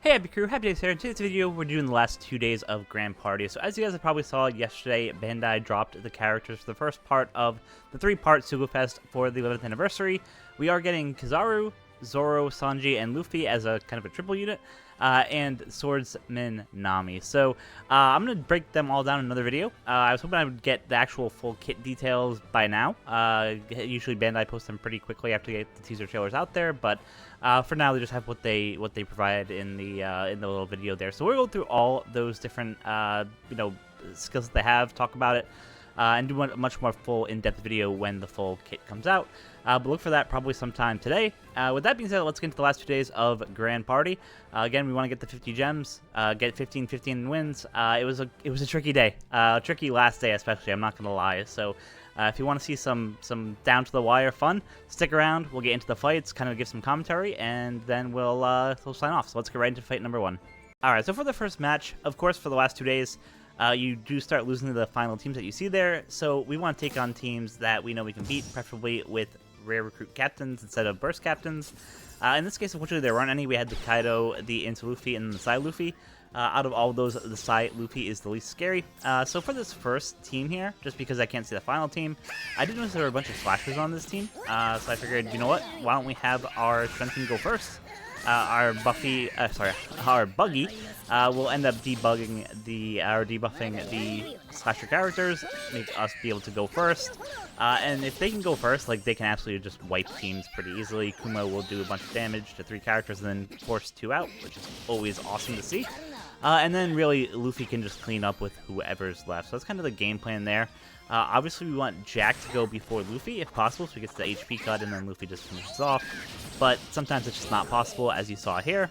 Hey HappiCrew, HappiDaze here. In today's video, we're doing the last 2 days of Grand Party. So as you guys probably saw yesterday, Bandai dropped the characters for the first part of the 3-part Sugofest for the 11th anniversary. We are getting Kizaru, Zoro, Sanji, and Luffy as a kind of a triple unit, and Swordsman Nami. So I'm going to break them all down in another video. I was hoping I would get the actual full kit details by now. Usually Bandai posts them pretty quickly after they get the teaser trailers out there, but for now they just have what they provide in the little video there. So we'll go through all those different skills that they have, talk about it, and do a much more full in-depth video when the full kit comes out. But look for that probably sometime today. With that being said, let's get into the last 2 days of Grand Party. Again, we want to get the 50 gems, get 15 wins. It was a tricky day, tricky last day especially. I'm not gonna lie. So if you want to see some down to the wire fun, stick around. We'll get into the fights, kind of give some commentary, and then we'll sign off. So let's get right into fight number 1. All right. So for the first match, of course, for the last 2 days. You do start losing to the final teams that you see there, so we want to take on teams that we know we can beat, preferably with rare recruit captains instead of burst captains. In this case, unfortunately, there weren't any. We had the Kaido, the Inter Luffy, and the Sai Luffy. Out of all of those, the Sai Luffy is the least scary. So for this first team here, just because I can't see the final team, I did notice there were a bunch of slashers on this team, so I figured, you know what, why don't we have our strength team go first? Our Buggy will end up debuffing the slasher characters, make us be able to go first. And if they can go first, like, they can absolutely just wipe teams pretty easily. Kuma will do a bunch of damage to 3 characters and then force 2 out, which is always awesome to see. And then really Luffy can just clean up with whoever's left. So that's kind of the game plan there. Obviously, we want Jack to go before Luffy, if possible, so he gets the HP cut and then Luffy just finishes off. But sometimes it's just not possible, as you saw here,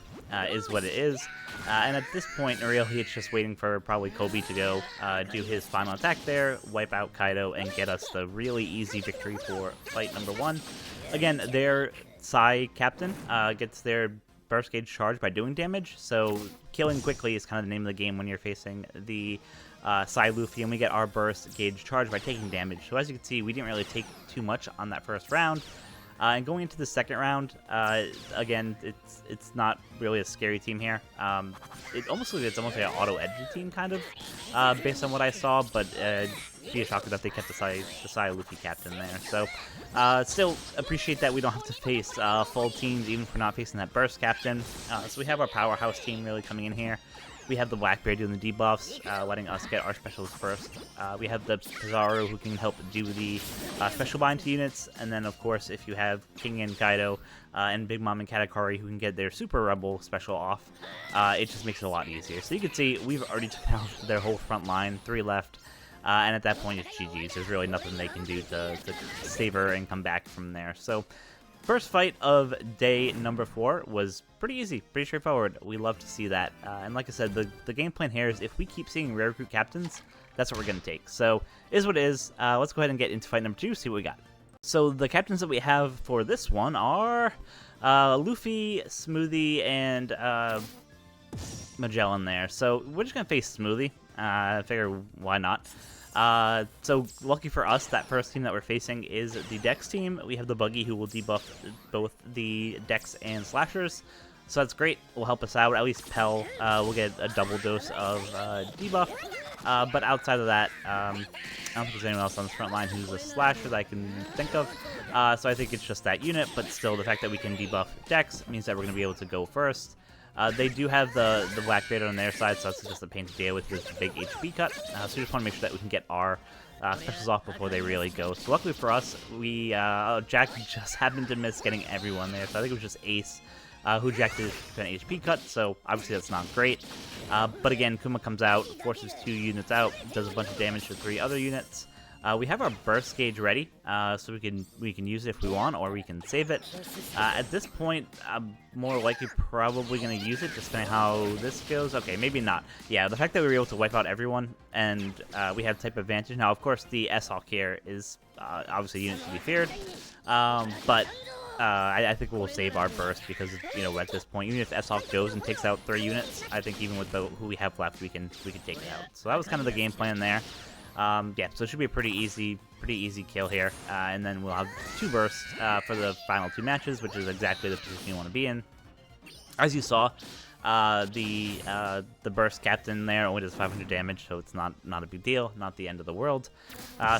is what it is. And at this point, really, it's just waiting for probably Kobe to go do his final attack there, wipe out Kaido, and get us the really easy victory for fight number 1. Again, their Sai captain gets their burst gauge charge by doing damage, so killing quickly is kind of the name of the game when you're facing the Sai Luffy, and we get our burst gauge charge by taking damage. So as you can see, we didn't really take too much on that first round. And going into the second round, again, it's not really a scary team here. It's almost like an auto-edgy team, kind of, based on what I saw, but be shocked that they kept the Sai Luffy captain there. So still appreciate that we don't have to face full teams, even if we're not facing that burst captain. So we have our powerhouse team really coming in here. We have the Blackbeard doing the debuffs, letting us get our specials first. We have the Kizaru who can help do the special bind to units, and then of course if you have King and Kaido and Big Mom and Katakuri who can get their Super Rebel special off, it just makes it a lot easier. So you can see we've already taken out their whole front line, 3 left, and at that point it's GG's. There's really nothing they can do to save her and come back from there. So first fight of day number 4 was pretty easy, pretty straightforward. We love to see that. And like I said, the game plan here is if we keep seeing rare recruit captains, that's what we're going to take. So is what it is. Let's go ahead and get into fight number 2, see what we got. So the captains that we have for this one are Luffy, Smoothie, and Magellan there. So we're just going to face Smoothie. I figure why not. So lucky for us, that first team that we're facing is the Dex team. We have the Buggy who will debuff both the Dex and Slashers, so that's great. Will help us out. At least Pell will get a double dose of debuff. But outside of that, I don't think there's anyone else on this front line who's a Slasher that I can think of. So I think it's just that unit, but still the fact that we can debuff Dex means that we're going to be able to go first. They do have the Blackbeard on their side, so that's just a pain to deal with this big HP cut. So we just want to make sure that we can get our specials off before they really go. So luckily for us, Jack just happened to miss getting everyone there. So I think it was just Ace who Jack did an HP cut, so obviously that's not great. But again, Kuma comes out, forces 2 units out, does a bunch of damage to 3 other units. We have our burst gauge ready, so we can use it if we want, or we can save it. At this point, I'm more likely probably going to use it, just depending how this goes. Okay, maybe not. Yeah, the fact that we were able to wipe out everyone, and we have type advantage. Now, of course, the S-Hawk here is obviously a unit to be feared, but I think we'll save our burst because, you know, at this point, even if S-Hawk goes and takes out 3 units, I think even with who we have left, we can take it out. So that was kind of the game plan there. Yeah, so it should be a pretty easy kill here, and then we'll have 2 bursts for the final 2 matches, which is exactly the position you want to be in. As you saw, The burst captain there only does 500 damage, so it's not a big deal, not the end of the world.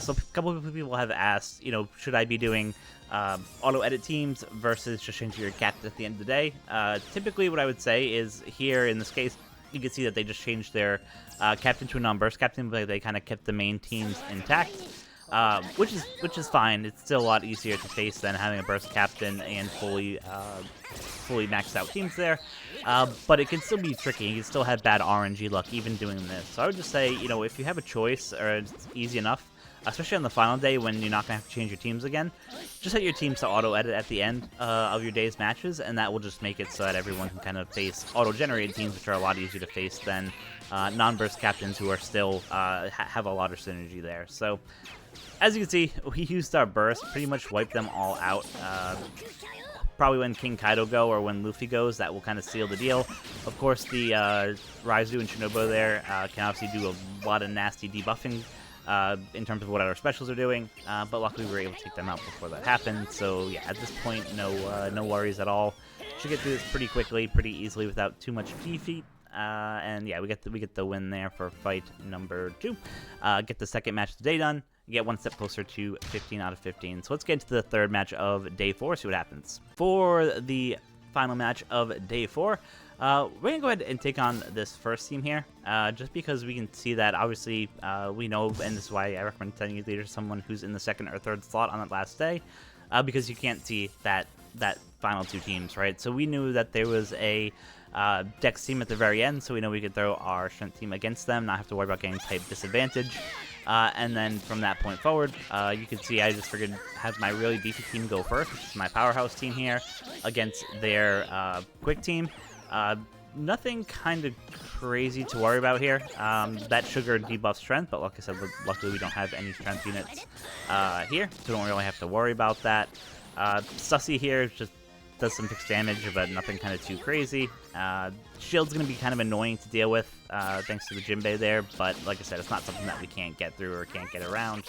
So a couple of people have asked, you know, should I be doing auto edit teams versus just changing your captain at the end of the day? Typically, what I would say is here in this case, you can see that they just changed their captain to a non-burst captain, but they kind of kept the main teams intact. Which is fine. It's still a lot easier to face than having a burst captain and fully maxed out teams there. But it can still be tricky. You can still have bad RNG luck even doing this. So I would just say, you know, if you have a choice or it's easy enough, especially on the final day when you're not going to have to change your teams again, just set your teams to auto-edit at the end of your day's matches, and that will just make it so that everyone can kind of face auto-generated teams, which are a lot easier to face than non-burst captains who are still have a lot of synergy there. So as you can see, we used our burst, pretty much wiped them all out. Probably when King Kaido go or when Luffy goes, that will kind of seal the deal. Of course, the Raizu and Shinobu there can obviously do a lot of nasty debuffing in terms of what our specials are doing, but luckily we were able to take them out before that happened. So yeah, at this point, no worries at all. Should get through this pretty quickly, pretty easily without too much defeat. And yeah, we get the win there for fight number 2. Get the second match of the day done. Get one step closer to 15 out of 15. So let's get into the third match of day 4, see what happens. For the final match of day 4, we're going to go ahead and take on this first team here, just because we can see that obviously we know, and this is why I recommend sending your leader to someone who's in the second or third slot on that last day, because you can't see that final 2 teams, right? So we knew that there was a Dex team at the very end, so we know we could throw our strength team against them, not have to worry about getting type disadvantage. And then from that point forward, you can see I just figured have my really beefy team go first, which is my powerhouse team here, against their quick team. Nothing kind of crazy to worry about here. That sugar debuffs strength, but like I said, luckily we don't have any strength units here, so don't really have to worry about that. Sussy here just does some fixed damage, but nothing kind of too crazy. Shield's going to be kind of annoying to deal with, thanks to the Jinbei there, but like I said, it's not something that we can't get through or can't get around.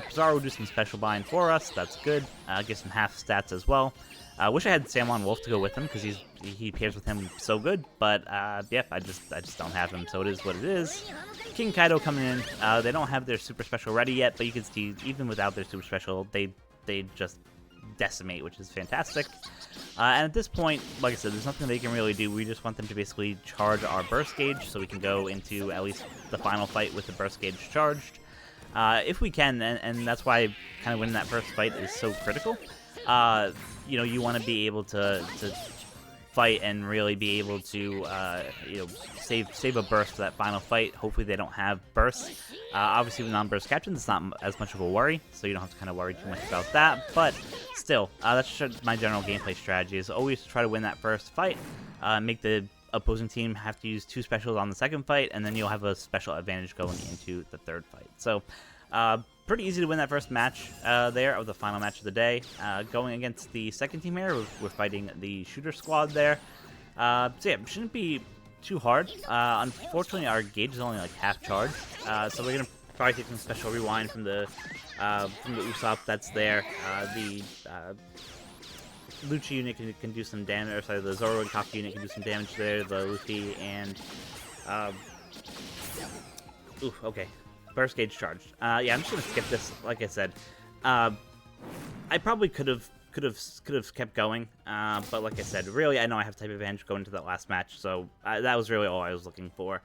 Pizarro will do some special bind for us, that's good. Get some half stats as well. I wish I had Samon Wolf to go with him, because he pairs with him so good, but yeah, I just don't have him, so it is what it is. King Kaido coming in, they don't have their super special ready yet, but you can see, even without their super special, they just decimate, which is fantastic. And at this point, like I said, there's nothing they can really do. We just want them to basically charge our burst gauge so we can go into at least the final fight with the burst gauge charged. If we can, and that's why kind of winning that first fight is so critical. You know, you want to be able to fight and really be able to you know, save a burst for that final fight. Hopefully they don't have bursts. Obviously with non-burst captains, it's not as much of a worry, so you don't have to kind of worry too much about that. But still, that's just my general gameplay strategy, is always try to win that first fight, make the opposing team have to use 2 specials on the second fight, and then you'll have a special advantage going into the third fight. So pretty easy to win that first match there of the final match of the day. Going against the second team here, we're fighting the shooter squad there. So yeah, it shouldn't be too hard. Unfortunately, our gauge is only like half charged, so we're gonna probably take some special rewind from the Usopp that's there. The Lucci unit can do some damage, or sorry, the Zoro and Kaku unit can do some damage there. The Luffy and ooh, okay. Burst gauge charged. Yeah, I'm just gonna skip this. Like I said, I probably could have kept going, but like I said, really, I know I have type advantage going into that last match, so that was really all I was looking for.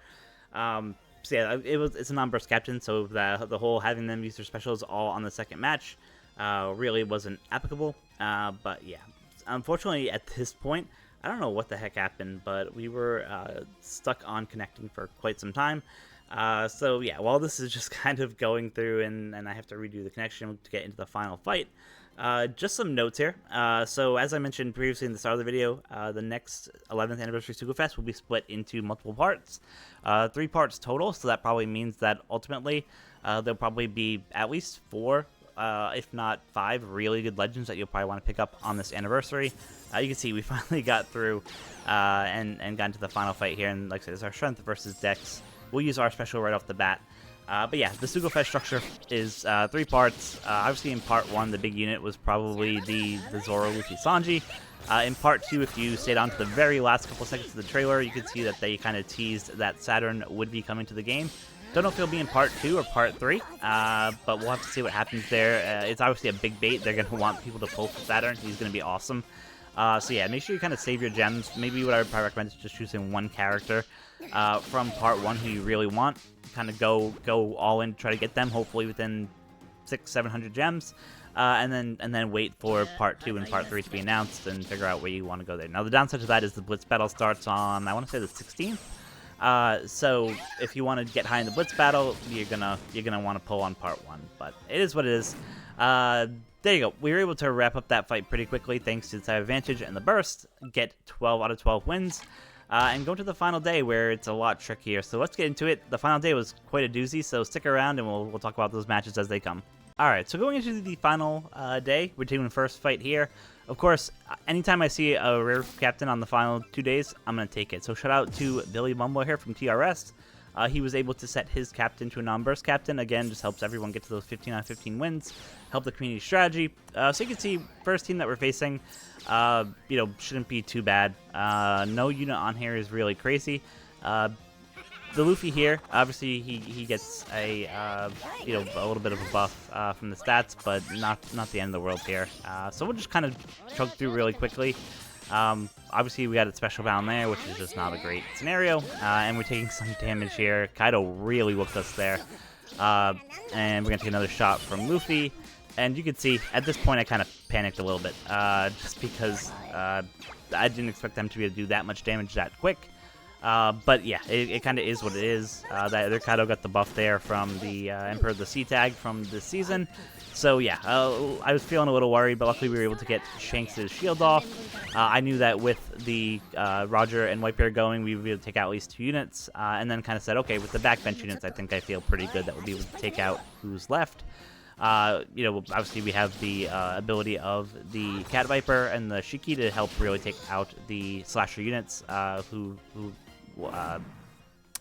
So yeah, it's a non-burst captain, so the whole having them use their specials all on the second match really wasn't applicable. But yeah, unfortunately at this point, I don't know what the heck happened, but we were stuck on connecting for quite some time. So yeah, while this is just kind of going through and I have to redo the connection to get into the final fight, just some notes here. So as I mentioned previously in the start of the video, the next 11th anniversary Sugo Fest will be split into multiple parts, 3 parts total, so that probably means that ultimately there'll probably be at least 4, if not 5 really good legends that you'll probably want to pick up on this anniversary. You can see we finally got through and got into the final fight here, and like I said, it's our strength versus Dex. We'll use our special right off the bat. But yeah, the Sugo Fest structure is 3 parts. Obviously in part 1, the big unit was probably the Zoro, Luffy, Sanji. In part 2, if you stayed on to the very last couple seconds of the trailer, you could see that they kind of teased that Saturn would be coming to the game. Don't know if it'll be in part 2 or part 3, but we'll have to see what happens there. It's obviously a big bait. They're going to want people to pull for Saturn. He's going to be awesome. So yeah, make sure you kind of save your gems. Maybe what I would probably recommend is just choosing one character from part 1 who you really want. Kind of go all in, try to get them, hopefully within 600-700 gems. And then wait for part 2 and part 3 to be announced and figure out where you want to go there. Now the downside to that is the Blitz battle starts on, I want to say, the 16th. So if you want to get high in the Blitz battle, you're gonna want to pull on part 1. But it is what it is. There you go. We were able to wrap up that fight pretty quickly thanks to the side advantage and the burst. Get 12 out of 12 wins. And go to the final day where it's a lot trickier. So let's get into it. The final day was quite a doozy, so stick around and we'll talk about those matches as they come. Alright, so going into the final day, we're doing the first fight here. Of course, anytime I see a rare captain on the final 2 days, I'm going to take it. So shout out to Billy Bumble here from TRS. He was able to set his captain to a non-burst captain. Again, just helps everyone get to those 15 out of 15 wins. Help the community strategy. So you can see, first team that we're facing, shouldn't be too bad. No unit on here is really crazy. The Luffy here, obviously he gets a little bit of a buff from the stats, but not the end of the world here. So we'll just kind of chug through really quickly. Obviously we got a special bound there, which is just not a great scenario, and we're taking some damage here. Kaido really whooped us there, and we're gonna take another shot from Luffy. And you can see at this point I kind of panicked a little bit, just because I didn't expect them to be able to do that much damage that quick. But yeah, it kind of is what it is. That other Kaido got the buff there from the Emperor of the Sea tag from this season. So yeah, I was feeling a little worried, but luckily we were able to get Shanks' shield off. I knew that with the Roger and Whitebeard going, we would be able to take out at least 2 units, and then kind of said, okay, with the backbench units, I think I feel pretty good that we'll be able to take out who's left. Obviously we have the ability of the Cat Viper and the Shiki to help really take out the slasher units, who at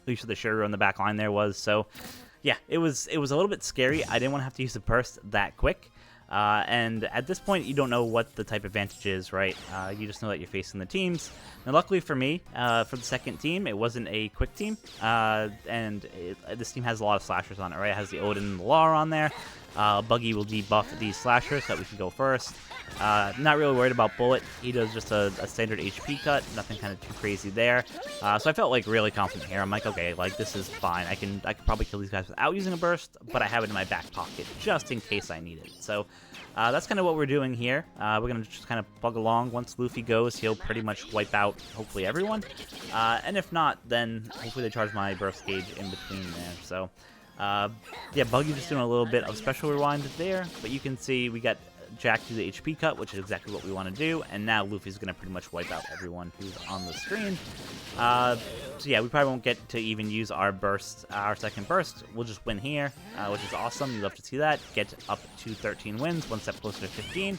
least the Shuru on the back line there was. So yeah, it was a little bit scary. I didn't want to have to use the burst that quick. And at this point, you don't know what the type advantage is, right? You just know that you're facing the teams. And luckily for me, for the second team, it wasn't a quick team. This team has a lot of slashers on it, right? It has the Odin and the Law on there. Buggy will debuff these slashers so that we can go first. Not really worried about Bullet. He does just a standard HP cut. Nothing kind of too crazy there. So I felt like really confident here. I'm like, okay, like this is fine. I can probably kill these guys without using a burst, but I have it in my back pocket just in case I need it. So that's kind of what we're doing here. We're going to just kind of plug along. Once Luffy goes, he'll pretty much wipe out hopefully everyone. And if not, then hopefully they charge my burst gauge in between there. So yeah, Buggy just doing a little bit of special rewind there, but you can see we got Jack do the HP cut, which is exactly what we want to do, and now Luffy's going to pretty much wipe out everyone who's on the screen. So yeah, we probably won't get to even use our burst, our second burst. We'll just win here, which is awesome. You love to see that. Get up to 13 wins, one step closer to 15,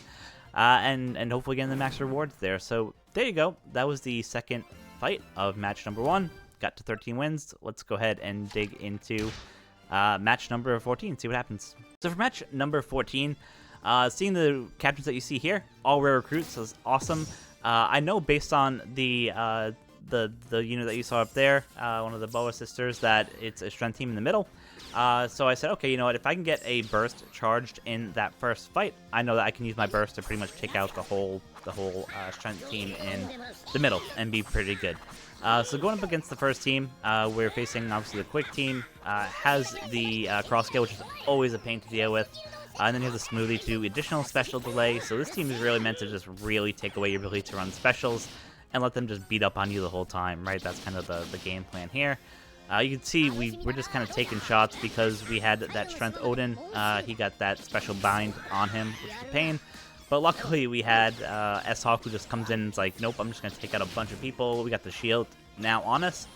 and hopefully getting the max rewards there. So there you go. That was the second fight of match number 1. Got to 13 wins. Let's go ahead and dig into match number 14, see what happens. So for match number 14, seeing the captains that you see here, all rare recruits, is awesome. I know based on the unit that you saw up there, one of the Boa sisters, that it's a strength team in the middle. So I said, okay, you know what, if I can get a burst charged in that first fight, I know that I can use my burst to pretty much take out the whole strength team in the middle and be pretty good. So going up against the first team, we're facing obviously the quick team, has the cross scale, which is always a pain to deal with, and then you have the smoothie to additional special delay. So this team is really meant to just really take away your ability to run specials and let them just beat up on you the whole time, right? That's kind of the game plan here. You can see we're just kind of taking shots because we had that strength Odin. He got that special bind on him, which is a pain. But luckily we had S-Hawk, who just comes in and is like, nope, I'm just going to take out a bunch of people. We got the shield now on us,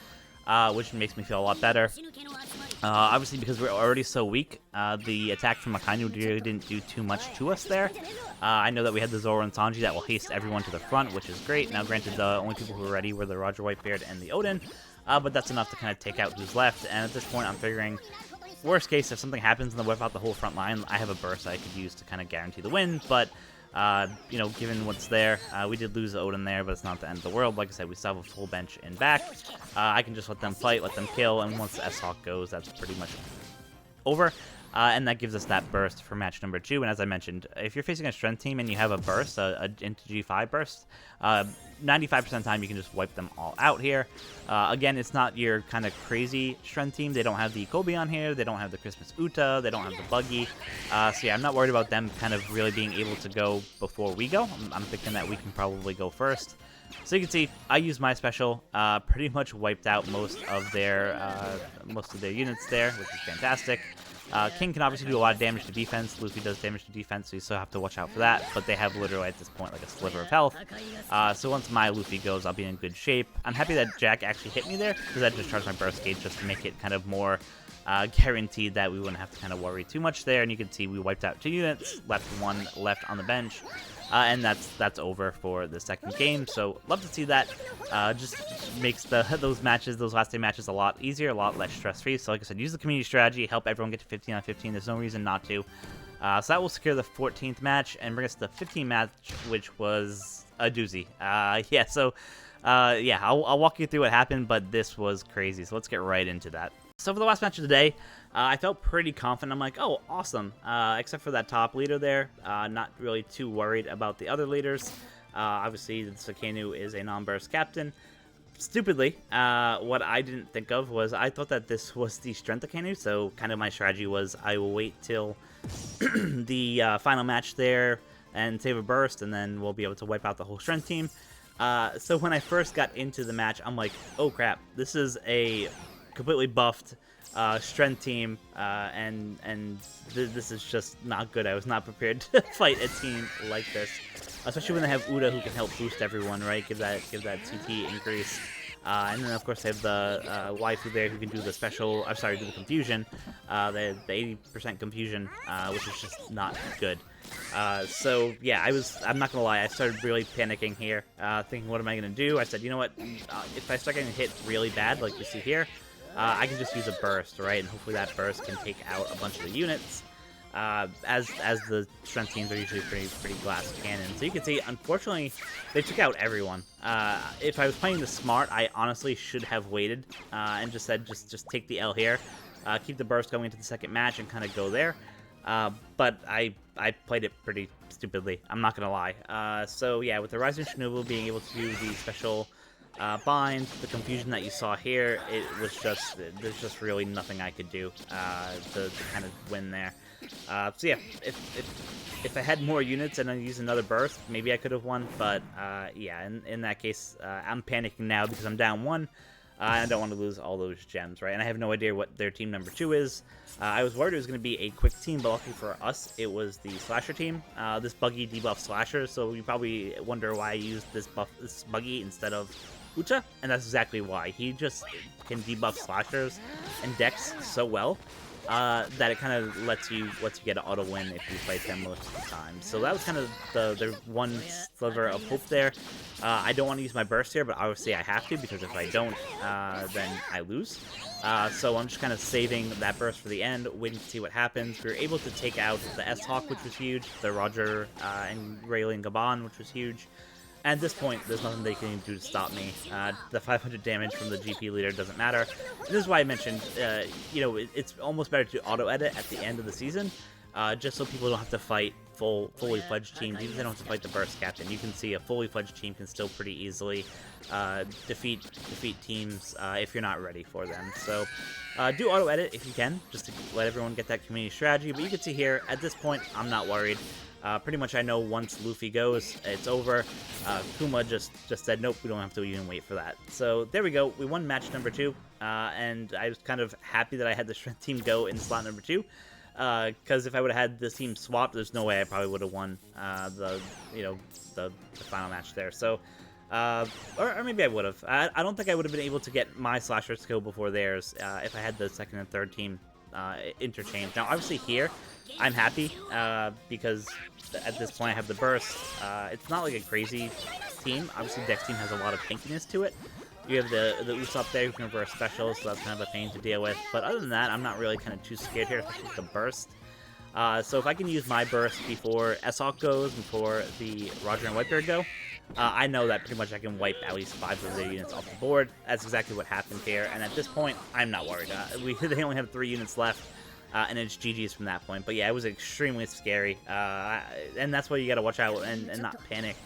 which makes me feel a lot better. Obviously, because we're already so weak, the attack from Akainu really didn't do too much to us there. I know that we had the Zoro and Sanji that will haste everyone to the front, which is great. Now, granted, the only people who were ready were the Roger Whitebeard and the Odin, but that's enough to kind of take out who's left. And at this point, I'm figuring, worst case, if something happens and they wipe out the whole front line, I have a burst I could use to kind of guarantee the win. But You know, given what's there, we did lose Odin there, but it's not the end of the world. Like I said, we still have a full bench in back. I can just let them fight, let them kill, and once the S-Hawk goes, that's pretty much over. And that gives us that burst for match number 2. And as I mentioned, if you're facing a strength team and you have a burst, into G5 burst, 95% of the time you can just wipe them all out here. Again, it's not your kind of crazy strength team. They don't have the Kobe on here. They don't have the Christmas Uta. They don't have the Buggy. So yeah, I'm not worried about them kind of really being able to go before we go. I'm thinking that we can probably go first. So you can see, I used my special, pretty much wiped out most of their units there, which is fantastic. King can obviously do a lot of damage to defense. Luffy does damage to defense, so you still have to watch out for that. But they have literally at this point like a sliver of health. So once my Luffy goes, I'll be in good shape. I'm happy that Jack actually hit me there, because that just charged my burst gauge just to make it kind of more guaranteed that we wouldn't have to kind of worry too much there. And you can see we wiped out 2 units, left 1 left on the bench. And that's over for the second game. So love to see that. Just makes those last day matches a lot easier, a lot less stress-free. So like I said, use the community strategy, help everyone get to 15 on 15. There's no reason not to. So that will secure the 14th match and bring us to the 15th match, which was a doozy. Yeah, so yeah, I'll walk you through what happened, but this was crazy. So let's get right into that. So for the last match of the day, I felt pretty confident. I'm like, oh, awesome. Except for that top leader there. Not really too worried about the other leaders. Obviously, the Sakenu is a non-burst captain. Stupidly, what I didn't think of was I thought that this was the strength Sakenu. So kind of my strategy was I will wait till the final match there and save a burst, and then we'll be able to wipe out the whole strength team. So when I first got into the match, I'm like, oh crap, this is a completely buffed strength team, and this is just not good. I was not prepared to fight a team like this, especially when they have Uda who can help boost everyone, right? Give that CT increase, and then of course they have the waifu there who can do the special. I'm sorry, do the confusion, the 80% confusion, which is just not good. So yeah, I'm not gonna lie, I started really panicking here, thinking, what am I gonna do? I said, you know what, if I start getting hit really bad, like you see here, I can just use a burst, right? And hopefully that burst can take out a bunch of the units. As the strength teams are usually pretty glass cannon. So you can see, unfortunately, they took out everyone. If I was playing this smart, I honestly should have waited and just said, just take the L here, keep the burst going into the second match and kind of go there. But I played it pretty stupidly. I'm not gonna lie. So yeah, with the Rising Shinobu being able to do the special bind, the confusion that you saw here, it was just, there's just really nothing I could do to kind of win there. So yeah, if I had more units and I used another burst, maybe I could have won, but yeah, in that case, I'm panicking now because I'm down 1. I don't want to lose all those gems, right? And I have no idea what their team number 2 is. I was worried it was going to be a quick team, but luckily for us, it was the Slasher team. This Buggy debuffs Slasher, so you probably wonder why I used this Buggy instead of Ucha, and that's exactly why. He just can debuff Slashers and Dex so well that it kind of lets you get an auto win if you fight them most of the time. So that was kind of the one sliver of hope there. I don't want to use my burst here, but obviously I have to, because if I don't, then I lose. So I'm just kind of saving that burst for the end, waiting to see what happens. We were able to take out the S-Hawk, which was huge, the Roger and Rayleigh and Gabon, which was huge. At this point, there's nothing they can do to stop me. The 500 damage from the GP leader doesn't matter. And this is why I mentioned, you know, it's almost better to auto-edit at the end of the season, just so people don't have to fight fully fledged teams. Even if they don't have to fight the burst captain, you can see a fully fledged team can still pretty easily defeat teams if you're not ready for them. So do auto-edit if you can, just to let everyone get that community strategy. But you can see here, at this point, I'm not worried. Pretty much I know once Luffy goes, it's over. Kuma just said, nope, we don't have to even wait for that. So there we go. We won match number 2, and I was kind of happy that I had the strength team go in slot number 2, because if I would have had this team swapped, there's no way I probably would have won the final match there. So, or maybe I would have. I don't think I would have been able to get my Slashers go before theirs if I had the second and third team interchange. Now, obviously here, I'm happy because at this point I have the burst. It's not like a crazy team. Obviously, Dex team has a lot of tankiness to it. You have the Usopp there who can reverse specials, so that's kind of a pain to deal with. But other than that, I'm not really kind of too scared here, especially with the burst. So if I can use my burst before S-Hawk goes, before the Roger and Whitebeard go, I know that pretty much I can wipe at least 5 of their units off the board. That's exactly what happened here, and at this point, I'm not worried. They only have 3 units left, and it's GG's from that point. But yeah, it was extremely scary, and that's why you gotta watch out and not panic.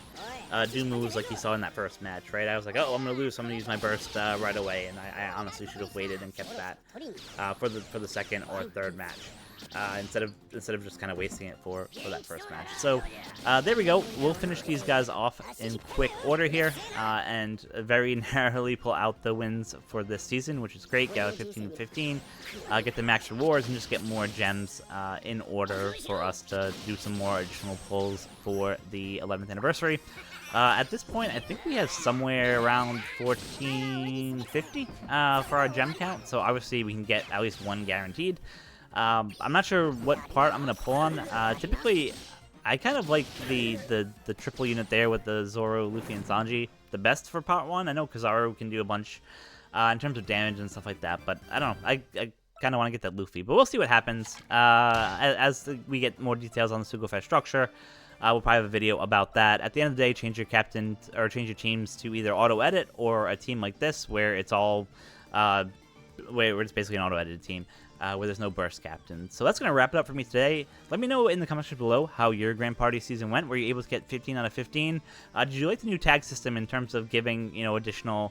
Do moves like you saw in that first match, right? I was like, oh, I'm gonna lose, so I'm gonna use my burst right away, and I honestly should have waited and kept that for the second or third match. Instead of just kind of wasting it for that first match. So there we go. We'll finish these guys off in quick order here, and very narrowly pull out the wins for this season, which is great. Get 15-15, get the max rewards, and just get more gems in order for us to do some more additional pulls for the 11th anniversary. At this point, I think we have somewhere around 1450 for our gem count, so obviously we can get at least one guaranteed. I'm not sure what part I'm going to pull on. Typically, I kind of like the triple unit there with the Zoro, Luffy, and Sanji the best for part 1. I know Kizaru can do a bunch in terms of damage and stuff like that, but I don't know. I kind of want to get that Luffy, but we'll see what happens. As we get more details on the Sugofest structure, we'll probably have a video about that. At the end of the day, change your captain or change your teams to either auto-edit or a team like this where it's all where it's basically an auto-edited team. Where there's no burst captain. So that's going to wrap it up for me today. Let me know in the comments below how your Grand Party season went. Were you able to get 15 out of 15? Did you like the new tag system in terms of giving, additional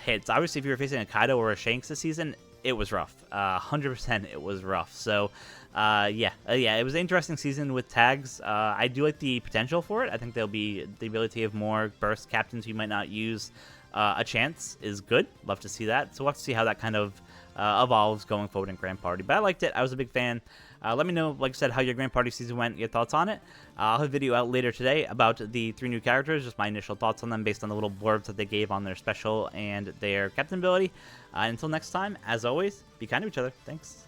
hits? Obviously, if you were facing a Kaido or a Shanks this season, it was rough. 100% it was rough. So, yeah, it was an interesting season with tags. I do like the potential for it. I think there'll be the ability of more burst captains you might not use a chance is good. Love to see that. So we'll have to see how that kind of evolves going forward in Grand Party. But I liked it. I was a big fan. Let me know, like I said, how your Grand Party season went, your thoughts on it. I'll have a video out later today about the 3 new characters, just my initial thoughts on them based on the little blurbs that they gave on their special and their captain ability. Until next time, as always, be kind to each other. Thanks.